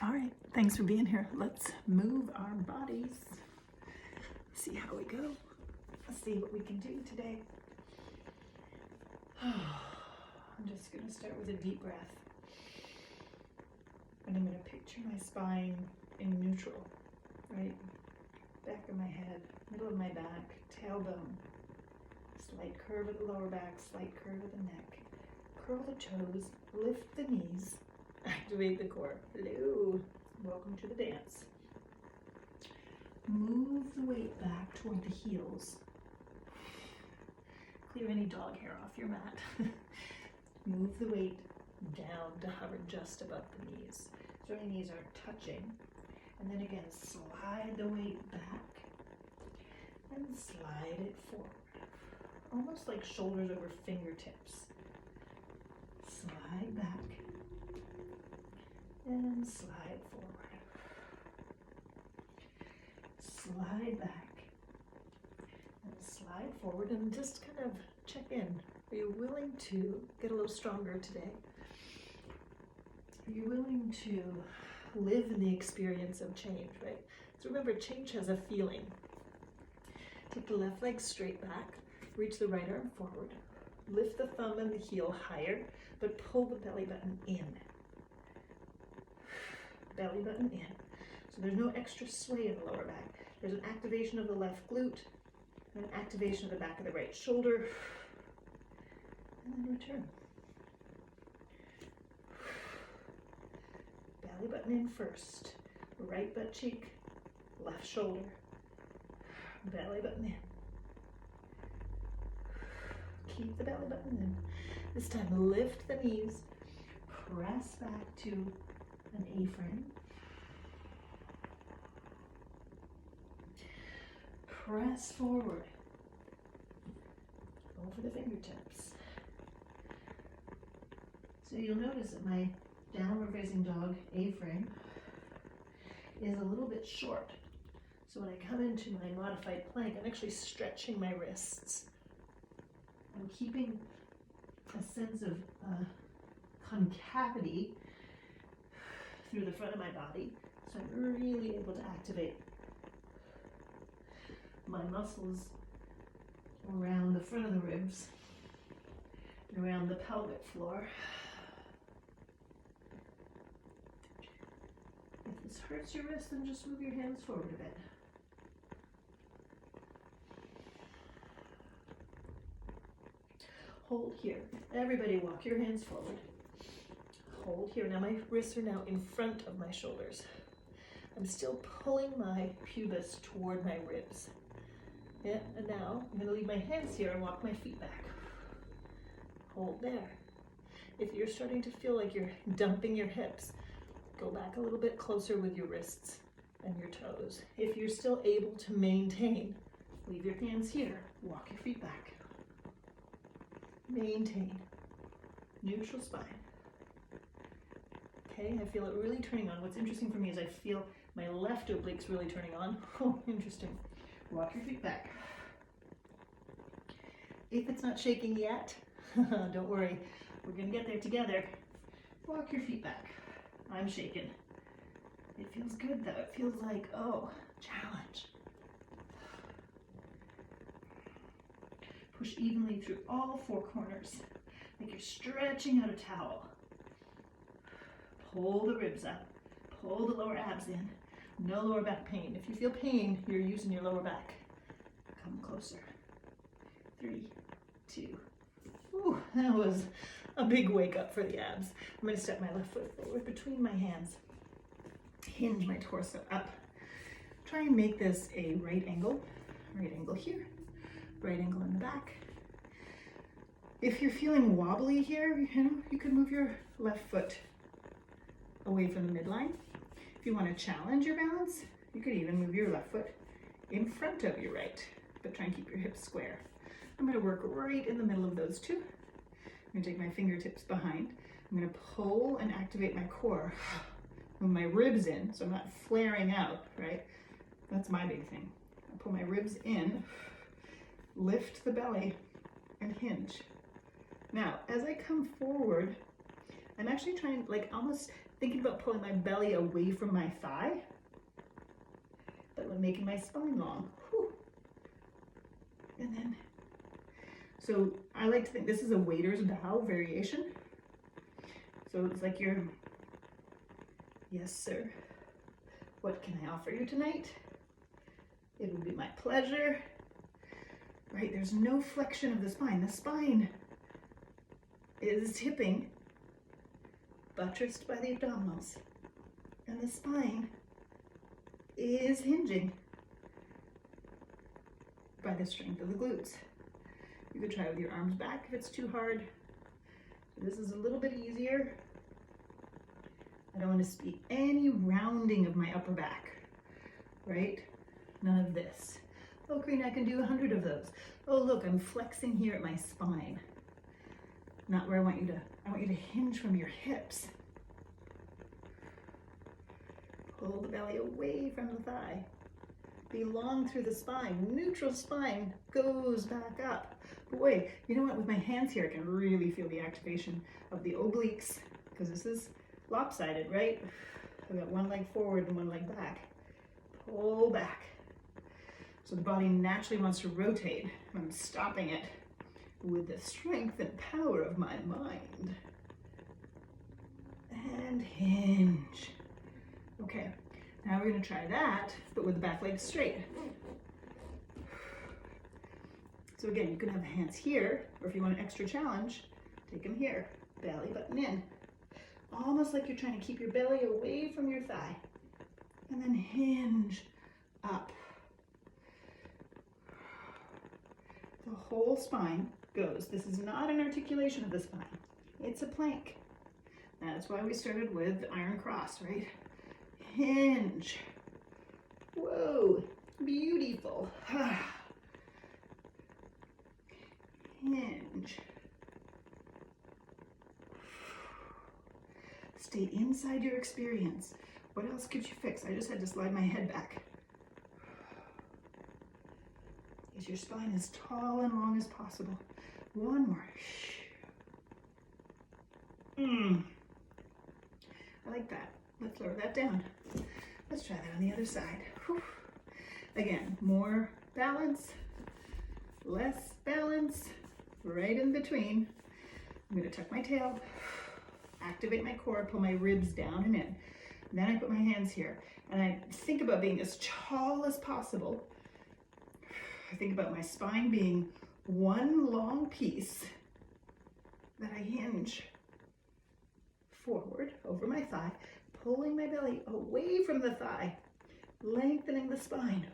All right, thanks for being here. Let's move our bodies. See how we go. Let's see what we can do today. I'm just gonna start with a deep breath. And I'm gonna picture my spine in neutral, right? Back of my head, middle of my back, tailbone. Slight curve at the lower back, slight curve at the neck. Curl the toes, lift the knees, activate the core. Hello, welcome to the dance. Move the weight back toward the heels. Clear any dog hair off your mat. Move the weight down to hover just above the knees. So your knees aren't touching. And then again, slide the weight back and slide it forward. Almost like shoulders over fingertips. Slide back and slide forward. Slide back and slide forward, and just kind of check in. Are you willing to get a little stronger today? Are you willing to live in the experience of change, right? So remember, change has a feeling. Take the left leg straight back, reach the right arm forward, lift the thumb and the heel higher, but pull the belly button in. Belly button in. So there's no extra sway in the lower back. There's an activation of the left glute, and an activation of the back of the right shoulder, and then return. Belly button in first, right butt cheek, left shoulder, belly button in. Keep the belly button in. This time lift the knees, press back to an A-frame. Press forward. Go for the fingertips. So you'll notice that my downward facing dog A-frame is a little bit short. So when I come into my modified plank, I'm actually stretching my wrists. I'm keeping a sense of concavity through the front of my body, so I'm really able to activate my muscles around the front of the ribs, and around the pelvic floor. If this hurts your wrist, then just move your hands forward a bit. Hold here. Everybody walk your hands forward. Hold here. Now my wrists are now in front of my shoulders. I'm still pulling my pubis toward my ribs. Yeah, and now I'm going to leave my hands here and walk my feet back. Hold there. If you're starting to feel like you're dumping your hips, go back a little bit closer with your wrists and your toes. If you're still able to maintain, leave your hands here, walk your feet back. Maintain. Neutral spine. Okay, I feel it really turning on. What's interesting for me is I feel my left oblique's really turning on. Oh, interesting. Walk your feet back. If it's not shaking yet, don't worry. We're going to get there together. Walk your feet back. I'm shaking. It feels good though. It feels like, oh, challenge. Push evenly through all four corners. Like you're stretching out a towel. Pull the ribs up. Pull the lower abs in. No lower back pain. If you feel pain, you're using your lower back. Come closer. 3, 2. Ooh, that was a big wake up for the abs. I'm going to step my left foot forward between my hands. Hinge my torso up. Try and make this a right angle. Right angle here. Right angle in the back. If you're feeling wobbly here, you could move your left foot away from the midline. If you want to challenge your balance, you could even move your left foot in front of your right, but try and keep your hips square. I'm going to work right in the middle of those two. I'm going to take my fingertips behind. I'm going to pull and activate my core. Move my ribs in, so I'm not flaring out, right? That's my big thing. I pull my ribs in, lift the belly, and hinge. Now, as I come forward, I'm actually trying, like, almost thinking about pulling my belly away from my thigh, but making my spine long. Whew. And then, so I like to think this is a waiter's bow variation. So it's like you're, yes sir, what can I offer you tonight? It would be my pleasure. Right, there's no flexion of the spine. The spine is tipping, buttressed by the abdominals, and the spine is hinging by the strength of the glutes. You could try with your arms back if it's too hard. This is a little bit easier. I don't want to see any rounding of my upper back, right? None of this. Oh, Karina, I can do 100 of those. Oh, look, I'm flexing here at my spine. Not where I want you to hinge from your hips. Pull the belly away from the thigh. Be long through the spine. Neutral spine goes back up. Boy, you know what? With my hands here, I can really feel the activation of the obliques, because this is lopsided, right? I've got one leg forward and one leg back. Pull back. So the body naturally wants to rotate. I'm stopping it with the strength and power of my mind. And hinge. Okay, now we're going to try that, but with the back leg straight. So again, you can have the hands here, or if you want an extra challenge, take them here. Belly button in. Almost like you're trying to keep your belly away from your thigh. And then hinge up. The whole spine goes. This is not an articulation of the spine. It's a plank. That's why we started with iron cross, right? Hinge. Whoa, beautiful. Hinge. Stay inside your experience. What else could you fix? I just had to slide my head back. Get your spine as tall and long as possible. One more. I like that. Let's lower that down. Let's try that on the other side. Whew. Again, more balance, less balance, right in between. I'm going to tuck my tail, activate my core, pull my ribs down and in. Then I put my hands here, and I think about being as tall as possible. I think about my spine being one long piece that I hinge forward over my thigh, pulling my belly away from the thigh, lengthening the spine.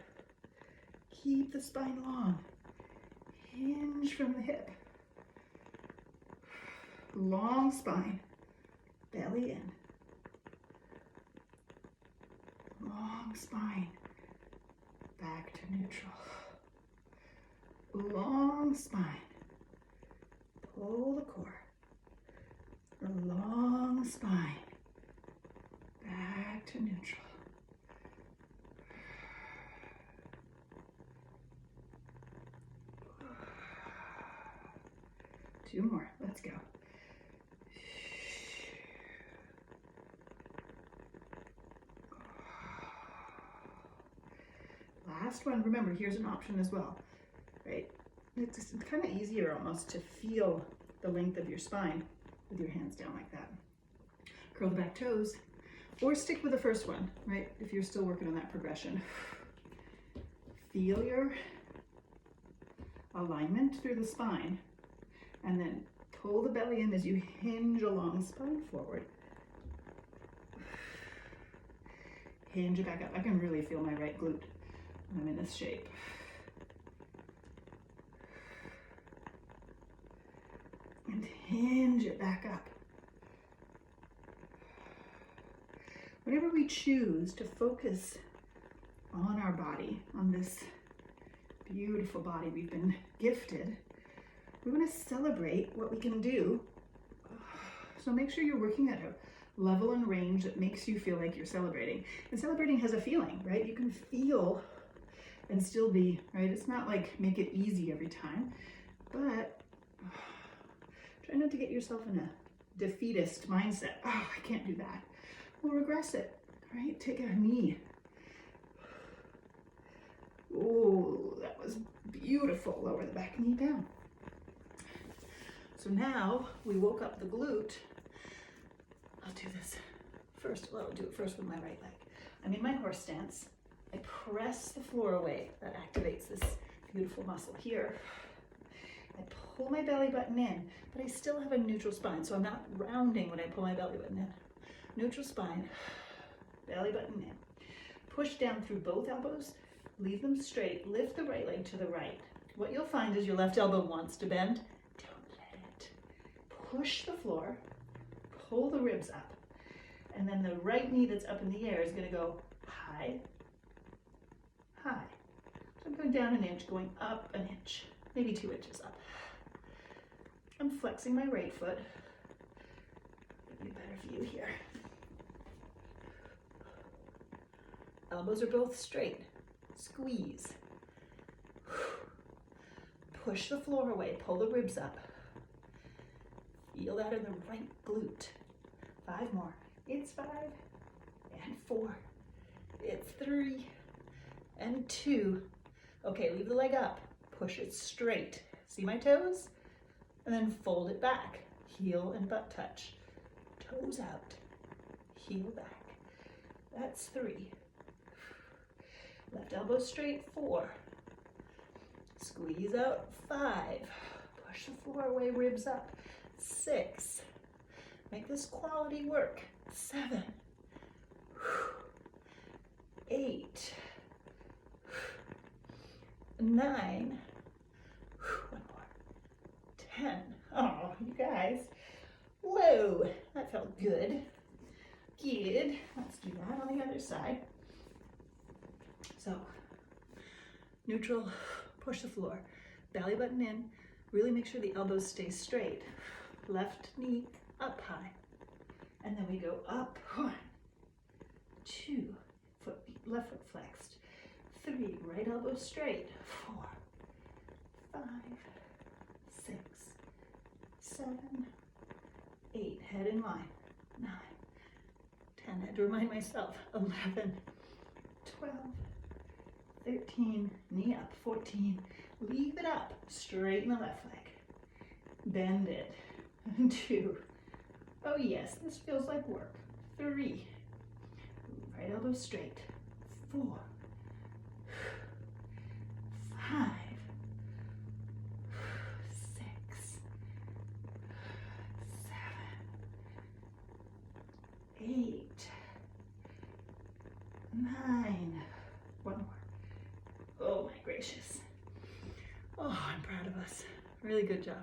Keep the spine long. Hinge from the hip. Long spine, belly in. Long spine, back to neutral. Long spine, pull the core. Long spine, back to neutral. Two more, let's go. Last one, remember, here's an option as well, right? It's kind of easier almost to feel the length of your spine with your hands down like that. Curl the back toes, or stick with the first one, right? If you're still working on that progression. Feel your alignment through the spine, and then pull the belly in as you hinge along spine forward. Hinge it back up. I can really feel my right glute when I'm in this shape. And hinge it back up. Whenever we choose to focus on our body, on this beautiful body we've been gifted, we want to celebrate what we can do. So make sure you're working at a level and range that makes you feel like you're celebrating. And celebrating has a feeling, right? You can feel and still be, right? It's not like make it easy every time, but try not to get yourself in a defeatist mindset. Oh, I can't do that. we'll regress it, right? Take our knee. Oh, that was beautiful. Lower the back knee down. So now we woke up the glute. I'll do this first. Well, I'll do it first with my right leg. I'm in my horse stance. I press the floor away. That activates this beautiful muscle here. I pull my belly button in, but I still have a neutral spine, so I'm not rounding when I pull my belly button in. Neutral spine, belly button in. Push down through both elbows, leave them straight, lift the right leg to the right. What you'll find is your left elbow wants to bend. Don't let it. Push the floor, pull the ribs up, and then the right knee that's up in the air is going to go high, high. So I'm going down an inch, going up an inch, maybe 2 inches up. I'm flexing my right foot. Give you a better view here. Elbows are both straight. Squeeze. Push the floor away, pull the ribs up. Feel that in the right glute. 5 more. It's 5 and 4. It's 3 and 2. Okay, leave the leg up. Push it straight. See my toes? And then fold it back. Heel and butt touch. Toes out. Heel back. That's 3. Left elbow straight, 4. Squeeze out, 5. Push the floor away, ribs up, 6. Make this quality work, 7. 8. 9. 1 more. 10. Oh, you guys. Whoa, that felt good. Good. Let's do that on the other side. So, neutral, push the floor, belly button in, really make sure the elbows stay straight. Left knee up high. And then we go up, 1, 2, left foot flexed, 3, right elbow straight, 4, 5, 6, 7, 8, head in line, 9, 10, I had to remind myself, 11, 12, 13, knee up, 14, leave it up, straighten the left leg, bend it, 2, oh yes, this feels like work, 3, right elbow straight, 4, 5, 6, 7, 8, 9, 1 more. Oh my gracious. Oh, I'm proud of us. Really good job.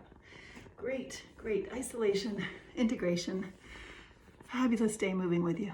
Great, great isolation, integration. Fabulous day moving with you.